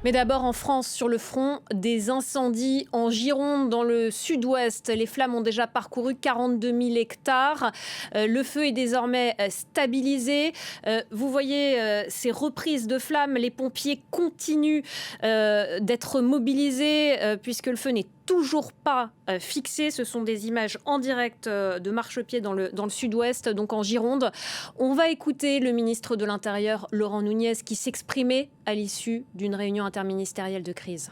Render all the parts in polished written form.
Mais d'abord en France, sur le front, des incendies en Gironde, dans le sud-ouest. Les flammes ont déjà parcouru 42 000 hectares. Le feu est désormais stabilisé. Vous voyez ces reprises de flammes. Les pompiers continuent d'être mobilisés puisque le feu n'est toujours pas fixé. Ce sont des images en direct de marchepied dans le sud-ouest, donc en Gironde. On va écouter le ministre de l'Intérieur, Laurent Nunez, qui s'exprimait à l'issue d'une réunion interministérielle de crise.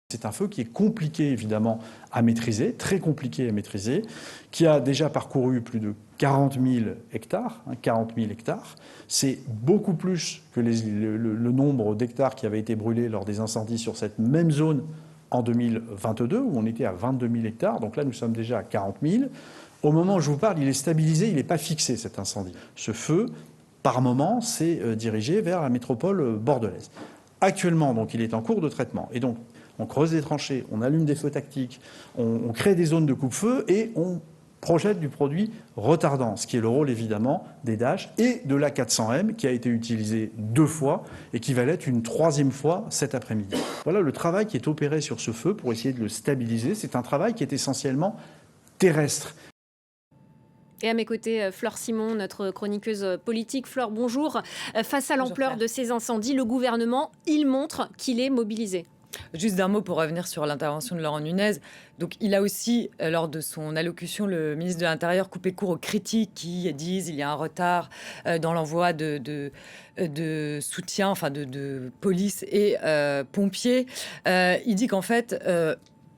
C'est un feu qui est compliqué évidemment à maîtriser, très compliqué à maîtriser, qui a déjà parcouru plus de 40 000 hectares. 40 000 hectares, c'est beaucoup plus que le nombre d'hectares qui avaient été brûlés lors des incendies sur cette même zone en 2022, où on était à 22 000 hectares. Donc là, nous sommes déjà à 40 000. Au moment où je vous parle, il est stabilisé, il n'est pas fixé, cet incendie. Ce feu, par moment, s'est dirigé vers la métropole bordelaise. Actuellement, donc, il est en cours de traitement. Et donc, on creuse des tranchées, on allume des feux tactiques, on crée des zones de coupe-feu et on projette du produit retardant, ce qui est le rôle évidemment des Dash et de l'A400M qui a été utilisé 2 fois et qui va l'être une 3e fois cet après-midi. Voilà le travail qui est opéré sur ce feu pour essayer de le stabiliser. C'est un travail qui est essentiellement terrestre. Et à mes côtés, Flore Simon, notre chroniqueuse politique. Flore, bonjour. Face à l'ampleur de ces incendies, le gouvernement, il montre qu'il est mobilisé. Juste d'un mot pour revenir sur l'intervention de Laurent Nunez. Donc, il a aussi, lors de son allocution, le ministre de l'Intérieur coupé court aux critiques qui disent qu'il y a un retard dans l'envoi de soutien, enfin de police et pompiers. Il dit qu'en fait,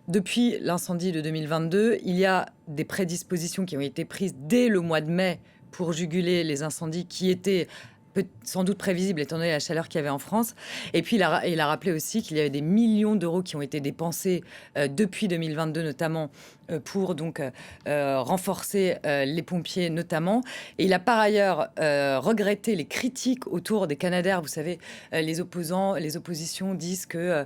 depuis l'incendie de 2022, il y a des prédispositions qui ont été prises dès le mois de mai pour juguler les incendies qui étaient sans doute prévisible étant donné la chaleur qu'il y avait en France. Et puis, il a rappelé aussi qu'il y avait des millions d'euros qui ont été dépensés depuis 2022, notamment pour donc renforcer les pompiers, notamment. Et il a par ailleurs regretté les critiques autour des Canadair. Vous savez, les oppositions disent que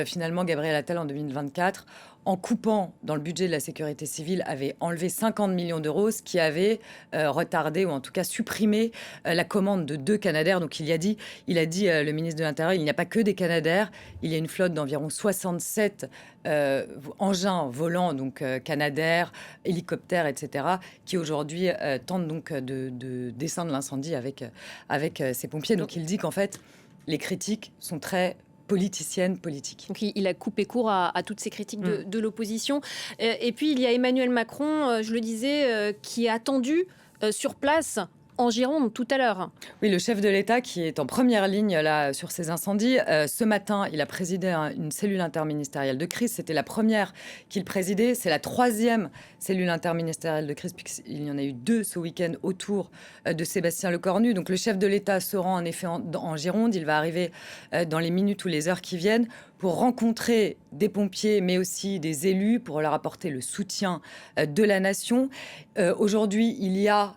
finalement, Gabriel Attal, en 2024, en coupant dans le budget de la sécurité civile, avait enlevé 50 millions d'euros, ce qui avait retardé ou en tout cas supprimé la commande de 2 Canadair. Donc il a dit, le ministre de l'Intérieur, il n'y a pas que des Canadair, il y a une flotte d'environ 67 engins volants, donc Canadair, hélicoptères, etc., qui aujourd'hui tentent donc de descendre l'incendie avec ces pompiers. Donc il dit qu'en fait, les critiques sont très politicienne, politique. Donc il a coupé court à toutes ces critiques de l'opposition. Et puis il y a Emmanuel Macron, je le disais, qui est attendu sur place en Gironde tout à l'heure. Oui, le chef de l'État qui est en première ligne là, sur ces incendies. Ce matin, il a présidé une cellule interministérielle de crise. C'était la première qu'il présidait. C'est la 3e cellule interministérielle de crise, puisqu'il y en a eu 2 ce week-end autour de Sébastien Lecornu. Donc le chef de l'État se rend en effet en Gironde. Il va arriver dans les minutes ou les heures qui viennent pour rencontrer des pompiers, mais aussi des élus, pour leur apporter le soutien de la nation. Aujourd'hui, il y a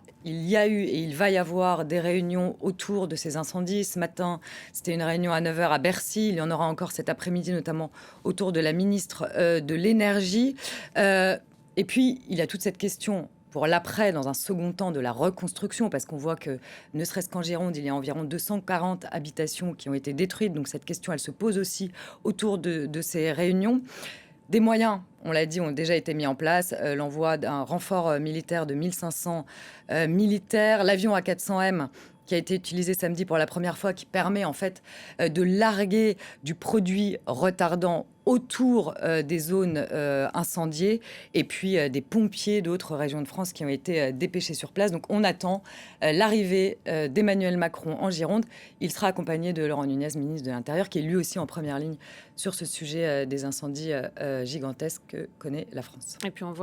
eu et il va y avoir des réunions autour de ces incendies. Ce matin, c'était une réunion à 9h à Bercy. Il y en aura encore cet après-midi, notamment autour de la ministre de l'Énergie. Et puis, il y a toute cette question pour l'après, dans un second temps, de la reconstruction, parce qu'on voit que, ne serait-ce qu'en Gironde, il y a environ 240 habitations qui ont été détruites. Donc cette question, elle se pose aussi autour de ces réunions. Des moyens, on l'a dit, ont déjà été mis en place. L'envoi d'un renfort militaire de 1500 militaires. L'avion A400M qui a été utilisé samedi pour la première fois, qui permet en fait de larguer du produit retardant autour des zones incendiées, et puis des pompiers d'autres régions de France qui ont été dépêchés sur place. Donc on attend l'arrivée d'Emmanuel Macron en Gironde. Il sera accompagné de Laurent Nunez, ministre de l'Intérieur, qui est lui aussi en première ligne sur ce sujet des incendies gigantesques que connaît la France. Et puis on voit